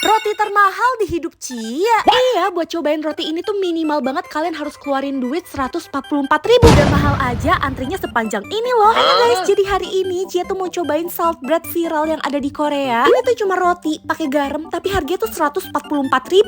Roti termahal di hidup Cia. Iya, buat cobain roti ini tuh minimal banget kalian harus keluarin duit 144.000. Udah mahal aja antrinya sepanjang ini loh. Ayo guys, jadi hari ini Cia tuh mau cobain salt bread viral yang ada di Korea. Ini tuh cuma roti pakai garam tapi harganya tuh 144.000.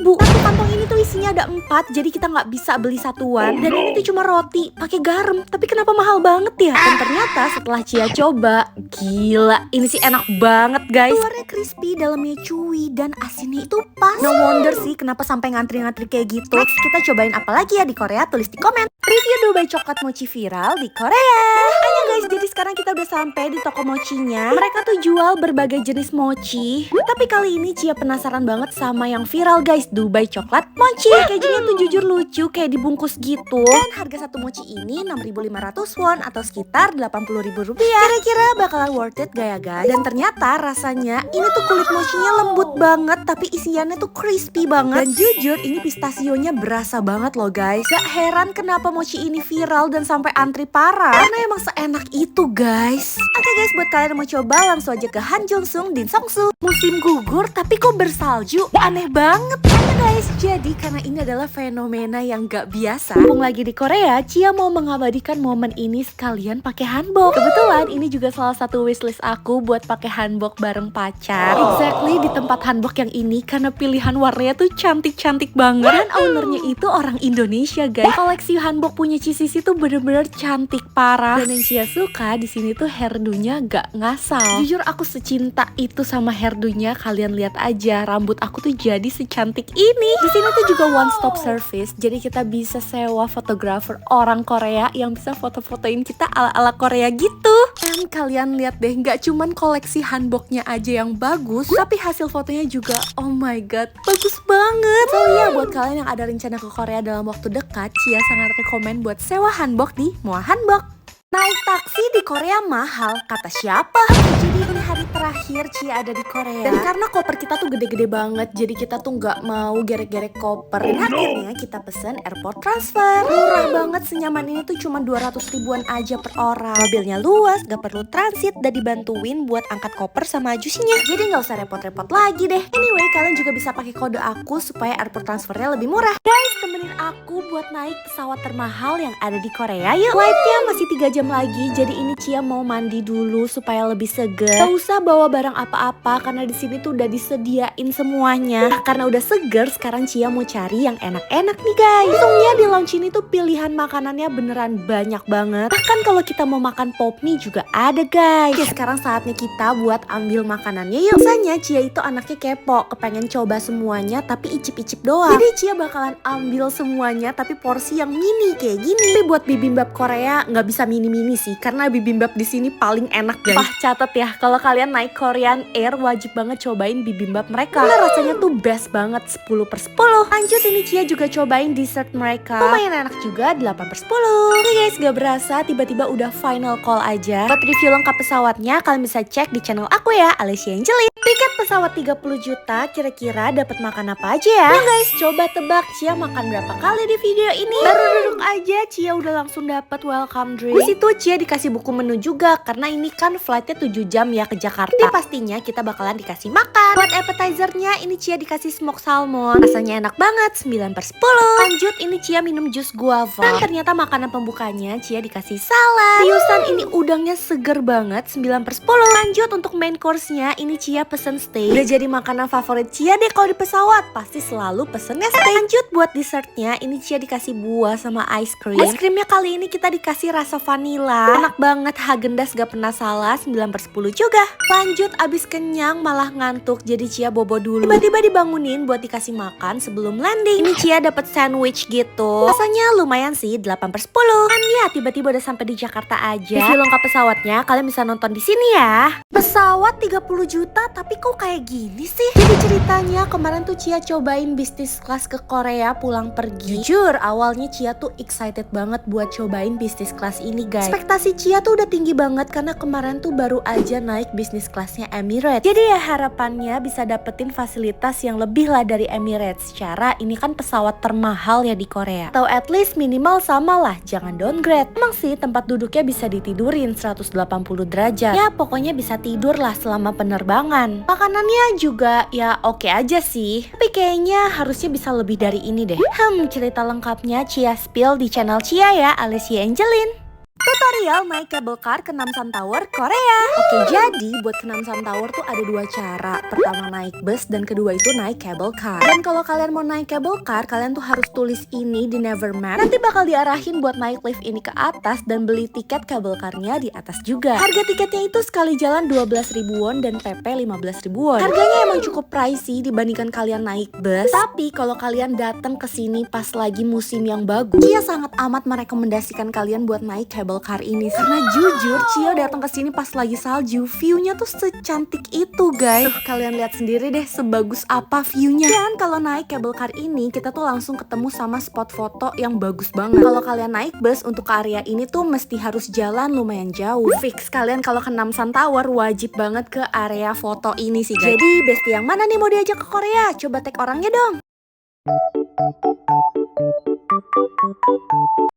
Satu kantong ini tuh isinya ada 4, jadi kita nggak bisa beli satuan. Dan ini tuh cuma roti pakai garam, tapi kenapa mahal banget ya? Dan ternyata setelah Cia coba, gila, ini sih enak banget guys. Luarnya crispy, dalamnya chewy, dan asinnya itu pas. No wonder sih kenapa sampai ngantri-ngantri kayak gitu. Next, kita cobain apa lagi ya di Korea? Tulis di komen. Review Dubai coklat mochi viral di Korea. Ayo guys, jadi sekarang kita udah sampai di toko mochinya. Mereka tuh jual berbagai jenis mochi. Tapi kali ini Cia penasaran banget sama yang viral guys, Dubai coklat mochi. Packagingnya tuh jujur lucu, kayak dibungkus gitu. Dan harga satu mochi ini 6.500 won atau sekitar 80.000 rupiah. Kira-kira bakalan worth it gak ya guys? Dan ternyata rasanya ini tuh kulit mochinya lembut banget, tapi isiannya tuh crispy banget. Dan jujur ini pistasionya berasa banget loh guys. Gak heran kenapa mochi ini viral dan sampai antri parah, karena emang seenak itu guys. Oke guys, buat kalian yang mau coba langsung aja ke Hanjongsu Dinsongsu. Musim gugur tapi kok bersalju, aneh banget. Ayo guys, jadi karena ini adalah fenomena yang gak biasa, mumpung lagi di Korea, Cia mau mengabadikan momen ini sekalian pakai hanbok. Kebetulan ini juga salah satu wishlist aku buat pakai hanbok bareng pacar. Exactly di tempat hanbok yang ini karena pilihan warnanya tuh cantik-cantik banget. Dan ownernya itu orang Indonesia guys. Koleksi hanbok punya Cisisi tuh bener-bener cantik parah. Dan yang Cia suka di sini tuh hairdo-nya gak ngasal. Jujur aku secinta itu sama hairdo-nya. Kalian lihat aja, rambut aku tuh jadi secantik ini. Di sini tuh juga one stop service. Jadi kita bisa sewa fotografer orang Korea yang bisa foto-fotoin kita ala-ala Korea gitu. Dan kalian lihat deh, gak cuman koleksi hanboknya aja yang bagus, tapi hasil fotonya juga oh my god, bagus banget. So ya, buat kalian yang ada rencana ke Korea dalam waktu dekat, Cia sangat rekomen buat sewa hanbok di Moa Hanbok. Naik taksi di Korea mahal, kata siapa? Jadi ini hari terakhir Cia ada di Korea. Dan karena koper kita tuh gede-gede banget, jadi kita tuh nggak mau gerek-gerek koper. Dan akhirnya kita pesen airport transfer. Murah banget, senyaman ini tuh cuma 200 ribuan aja per orang. Mobilnya luas, gak perlu transit, dan dibantuin buat angkat koper sama ajusinya. Jadi nggak usah repot-repot lagi deh. Anyway, kalian juga bisa pakai kode aku supaya airport transfernya lebih murah. Guys, temenin aku buat naik pesawat termahal yang ada di Korea yuk. Flightnya masih 3 jam lagi, jadi ini Cia mau mandi dulu supaya lebih seger. Gak usah bawa barang apa-apa karena di sini tuh udah disediain semuanya. Nah, karena udah seger, sekarang Cia mau cari yang enak-enak nih guys. Untungnya di lounge ini tuh pilihan makanannya beneran banyak banget. Bahkan kalau kita mau makan pop mie juga ada guys. Oke, sekarang saatnya kita buat ambil makanannya yuk. Biasanya Cia itu anaknya kepo, kepengen coba semuanya tapi icip-icip doang. Jadi Cia bakalan ambil semuanya tapi porsi yang mini kayak gini. Tapi buat bibimbap Korea nggak bisa mini-mini sih, karena bibimbap di sini paling enak guys. Wah, catat ya, kalau kalian naik Korean Air wajib banget cobain bibimbap mereka. Karena rasanya tuh best banget, 10/10. Lanjut, ini Cia juga cobain dessert mereka. Lumayan enak juga, 8/10. Oke guys, gak berasa tiba-tiba udah final call aja. Buat review lengkap pesawatnya kalian bisa cek di channel aku ya, Alicia Angelin. Tiket pesawat 30 juta, kira-kira dapat makan apa aja ya? Nah guys, coba tebak Cia makan berapa kali di video ini? Baru duduk aja Cia udah langsung dapat welcome drink. Di situ Cia dikasih buku menu juga karena ini kan flightnya 7 jam ya ke Jakarta. Jadi pastinya kita bakalan dikasih makan. Buat appetizernya ini Cia dikasih smoked salmon. Rasanya enak banget, 9/10. Lanjut, ini Cia minum jus guava. Dan ternyata makanan pembukanya Cia dikasih salad. Seriusan ini udangnya seger banget, 9/10. Lanjut, untuk main course-nya ini Cia pesen steak. Udah jadi makanan favorit Cia deh kalau di pesawat. Pasti selalu pesennya steak. Lanjut, buat dessertnya ini Cia dikasih buah sama ice cream. Ice creamnya kali ini kita dikasih rasa vanilla. Enak banget, Häagen-Dazs gak pernah salah, 9/10 juga. Lanjut, abis kenyang malah ngantuk, jadi Cia bobo dulu. Tiba-tiba dibangunin buat dikasih makan sebelum landing. Ini Cia dapet sandwich gitu. Rasanya lumayan sih, 8/10. Kan ya, tiba-tiba udah sampai di Jakarta aja. Review lengkap pesawatnya kalian bisa nonton di sini ya. Pesawat 30 juta tapi kok kayak gini sih? Jadi ceritanya kemarin tuh Cia cobain bisnis kelas ke Korea pulang pergi. Jujur awalnya Cia tuh excited banget buat cobain bisnis kelas ini guys. Ekspektasi Cia tuh udah tinggi banget karena kemarin tuh baru aja naik bisnis kelasnya Emirates. Jadi ya harapannya setidaknya bisa dapetin fasilitas yang lebih lah dari Emirates. Secara ini kan pesawat termahal ya di Korea. Atau at least minimal sama lah, jangan downgrade. Emang sih tempat duduknya bisa ditidurin 180 derajat. Ya pokoknya bisa tidur lah selama penerbangan. Makanannya juga ya oke aja sih. Tapi kayaknya harusnya bisa lebih dari ini deh. Cerita lengkapnya Chia spill di channel Chia ya, alias Chia Angelin. Tutorial naik cable car ke Namsan Tower, Korea. Oke, jadi buat ke Namsan Tower tuh ada dua cara. Pertama naik bus dan kedua itu naik cable car. Dan kalau kalian mau naik cable car, kalian tuh harus tulis ini di Nevermap. Nanti bakal diarahin buat naik lift ini ke atas dan beli tiket cable car-nya di atas juga. Harga tiketnya itu sekali jalan 12.000 won dan PP 15.000 won. Harganya emang cukup pricey dibandingkan kalian naik bus. Tapi kalau kalian datang ke sini pas lagi musim yang bagus, Chia sangat amat merekomendasikan kalian buat naik cable car ini karena jujur Chia datang ke sini pas lagi salju, view-nya tuh secantik itu guys. Kalian lihat sendiri deh sebagus apa view-nya. Dan kalau naik cable car ini kita tuh langsung ketemu sama spot foto yang bagus banget. Kalau kalian naik bus untuk ke area ini tuh mesti harus jalan lumayan jauh. Fix kalian kalau ke Namsan Tower wajib banget ke area foto ini sih guys. Jadi bestie yang mana nih mau diajak ke Korea? Coba tag orangnya dong.